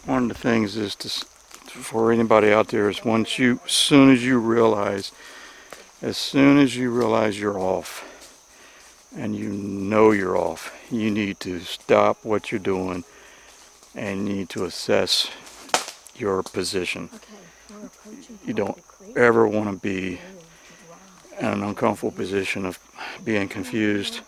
one of the things is for anybody out there is as soon as you realize you're off, and you know you're off, you need to stop what you're doing and you need to assess your position. You don't ever want to be in an uncomfortable position of being confused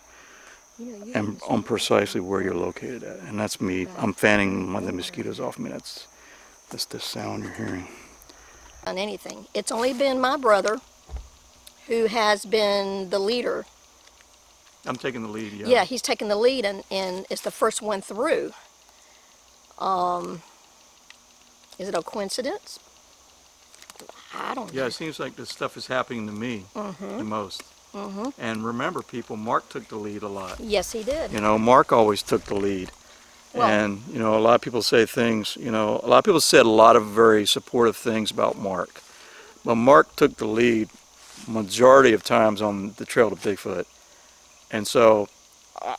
and on precisely where you're located at. And that's me. I'm fanning the mosquitoes off me. That's the sound you're hearing. On anything. It's only been my brother who has been the leader. I'm taking the lead, yeah. Yeah, he's taking the lead, and it's the first one through. Is it a coincidence? I don't know. Yeah, it seems like this stuff is happening to me the most. And remember, people, Mark took the lead a lot. Yes, he did. You know, Mark always took the lead. Well, and, you know, a lot of people say things, you know, a lot of people said a lot of very supportive things about Mark. But Mark took the lead majority of times on the trail to Bigfoot. And so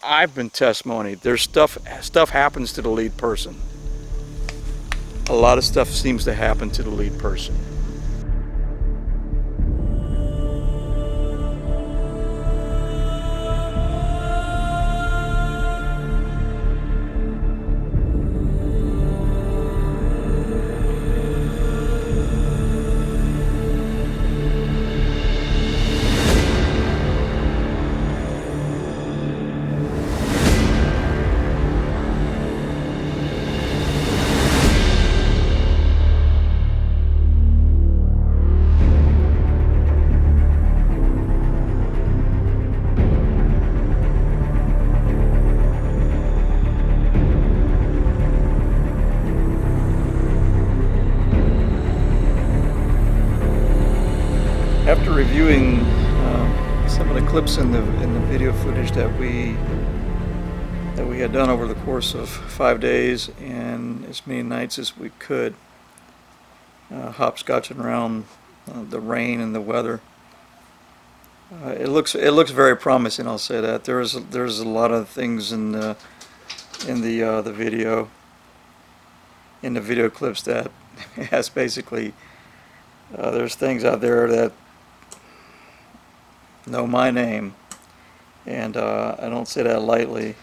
I've been testimony. There's stuff happens to the lead person. A lot of stuff seems to happen to the lead person. After reviewing some of the clips in the video footage that we had done over the course of 5 days and as many nights as we could, hopscotching around the rain and the weather, it looks very promising. I'll say that there's a lot of things in the video clips that has basically there's things out there that know my name, and I don't say that lightly.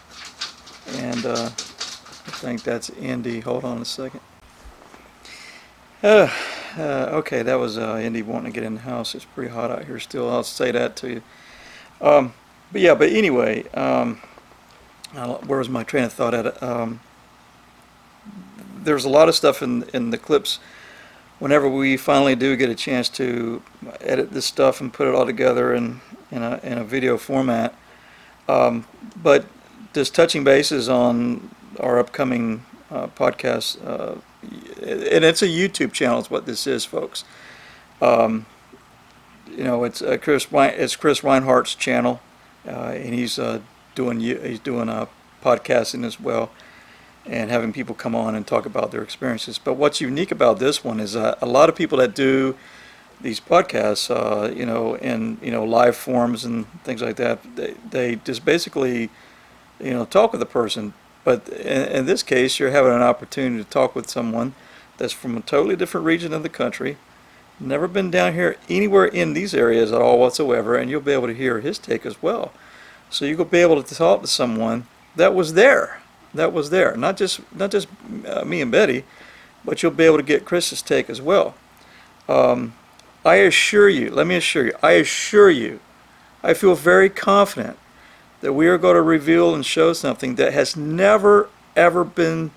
And I think that's Indy. Hold on a second. Okay, that was Indy wanting to get in the house. It's pretty hot out here still. I'll say that to you. But anyway, where was my train of thought at? There's a lot of stuff in the clips. Whenever we finally do get a chance to edit this stuff and put it all together in a video format, but just touching bases on our upcoming podcast, and it's a YouTube channel is what this is, folks. You know, it's Chris Reinhardt's channel, and he's doing podcasting as well, and having people come on and talk about their experiences. But what's unique about this one is a lot of people that do these podcasts, you know, in live forums and things like that, they just basically, you know, talk with a person. But in this case, you're having an opportunity to talk with someone that's from a totally different region of the country, never been down here anywhere in these areas at all whatsoever, and you'll be able to hear his take as well. So you'll be able to talk to someone that was there. Not just me and Betty, but you'll be able to get Chris's take as well. I assure you, I feel very confident that we are going to reveal and show something that has never ever been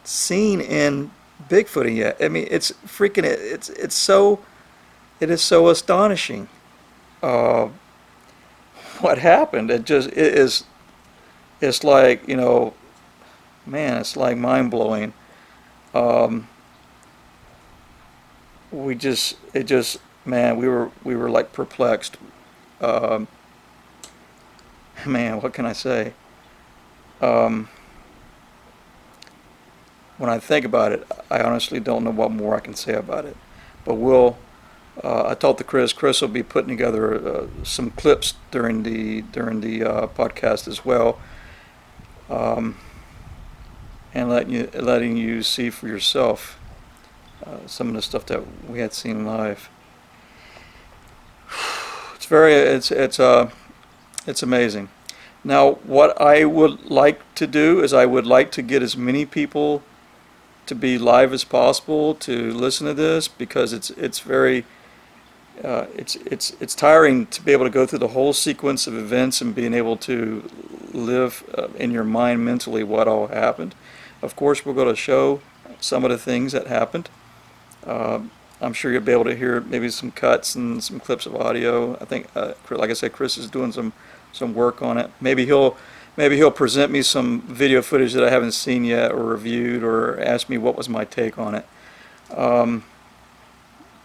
seen in Bigfooting yet. I mean, it's freaking, it is so astonishing what happened. It's like, you know, man, it's like mind-blowing. Man, we were like perplexed. Man, what can I say? When I think about it, I honestly don't know what more I can say about it. But I talked to Chris. Chris will be putting together some clips during the podcast as well. and letting you see for yourself some of the stuff that we had seen live. It's amazing. Now, what I would like to do is I would like to get as many people to be live as possible to listen to this, because it's very it's tiring to be able to go through the whole sequence of events and being able to live in your mind mentally what all happened. Of course, we're going to show some of the things that happened. I'm sure you'll be able to hear maybe some cuts and some clips of audio. I think, like I said, Chris is doing some work on it. Maybe he'll present me some video footage that I haven't seen yet or reviewed, or ask me what was my take on it.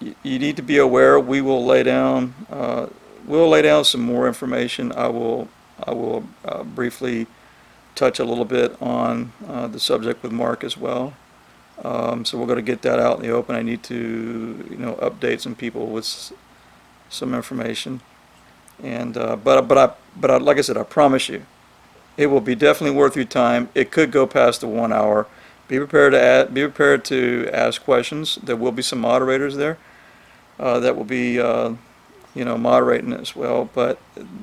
You need to be aware. We'll lay down some more information. I will briefly touch a little bit on the subject with Mark as well. So we're going to get that out in the open. I need to, update some people with some information. And but like I said, I promise you, it will be definitely worth your time. It could go past the 1 hour. Be prepared to ask questions. There will be some moderators there that will be moderating as well. But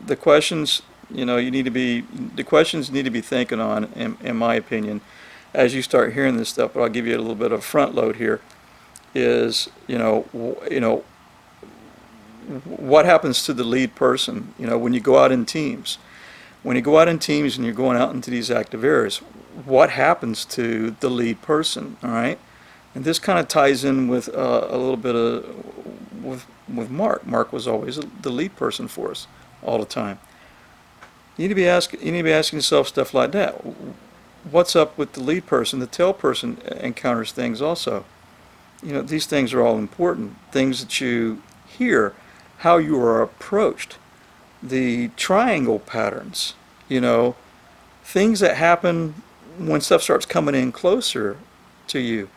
the questions, the questions need to be thinking on, in my opinion, as you start hearing this stuff. But I'll give you a little bit of front load here. Is what happens to the lead person? When you go out in teams. When you go out in teams and you're going out into these active areas, what happens to the lead person? All right, and this kind of ties in with a little bit with Mark. Mark was always the lead person for us all the time. You need to be asking yourself stuff like that. What's up with the lead person? The tail person encounters things also. These things are all important. Things that you hear, how you are approached, the triangle patterns, things that happen when stuff starts coming in closer to you.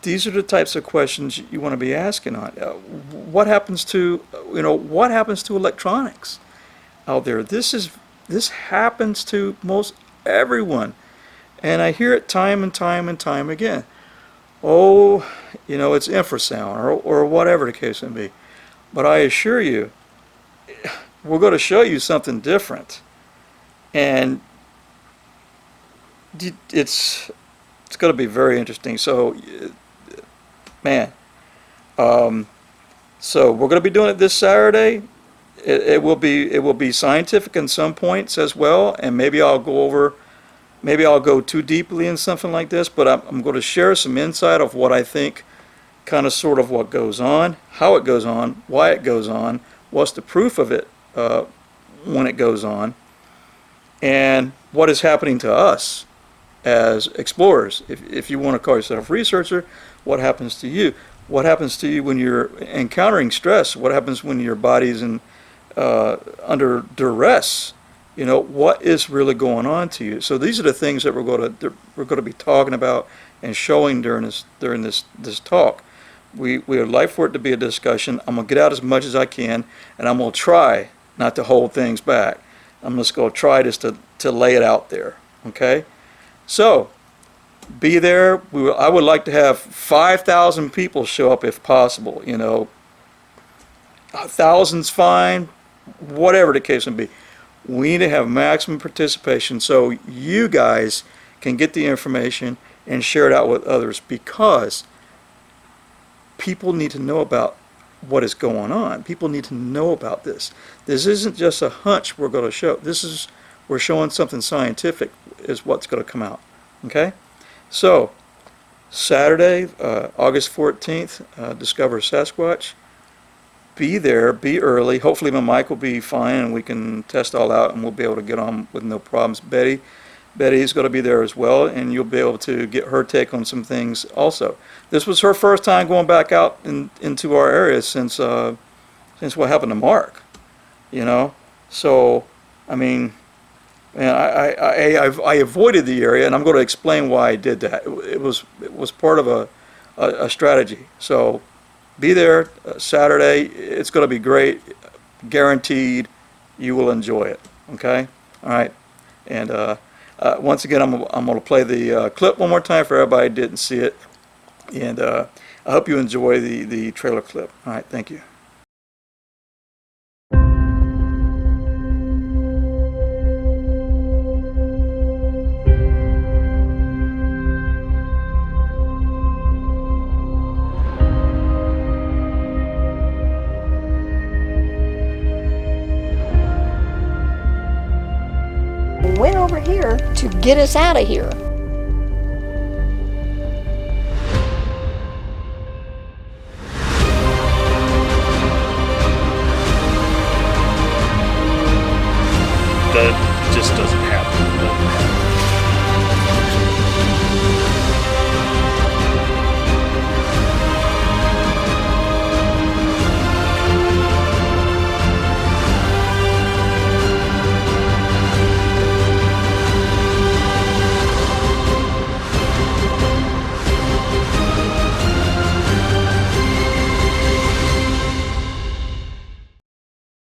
These are the types of questions you want to be asking on. What happens to electronics out there? This happens to most everyone, and I hear it time and time and time again. Oh, it's infrasound or whatever the case may be. But I assure you, we're going to show you something different, and it's going to be very interesting. So, man, so we're going to be doing it this Saturday. It will be scientific in some points as well, and maybe I'll go too deeply in something like this, but I'm going to share some insight of what I think, kind of sort of what goes on, how it goes on, why it goes on, what's the proof of it when it goes on, and what is happening to us as explorers. If you want to call yourself a researcher, what happens to you? What happens to you when you're encountering stress? What happens when your body's under duress? What is really going on to you? So these are the things that we're going to be talking about and showing during this talk. We would like for it to be a discussion. I'm going to get out as much as I can, and I'm going to try not to hold things back. I'm just going to try just to lay it out there. Okay? So, be there. I would like to have 5,000 people show up if possible. 1,000's fine, whatever the case may be. We need to have maximum participation so you guys can get the information and share it out with others, because people need to know about what is going on. People need to know about this. This isn't just a hunch we're going to show. We're showing something scientific is what's going to come out. Okay? So, Saturday, August 14th, Discover Sasquatch. Be there, be early. Hopefully my mic will be fine and we can test all out and we'll be able to get on with no problems. Betty is going to be there as well, and you'll be able to get her take on some things also. This was her first time going back out into our area since what happened to Mark. So I mean, and I avoided the area, and I'm going to explain why I did that. It was part of a strategy. So be there Saturday. It's going to be great, guaranteed. You will enjoy it. Okay, all right, and Once again, I'm going to play the clip one more time for everybody who didn't see it. And I hope you enjoy the trailer clip. All right, thank you. Went over here to get us out of here. That just doesn't happen.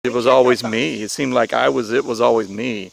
It was always me. It seemed like it was always me.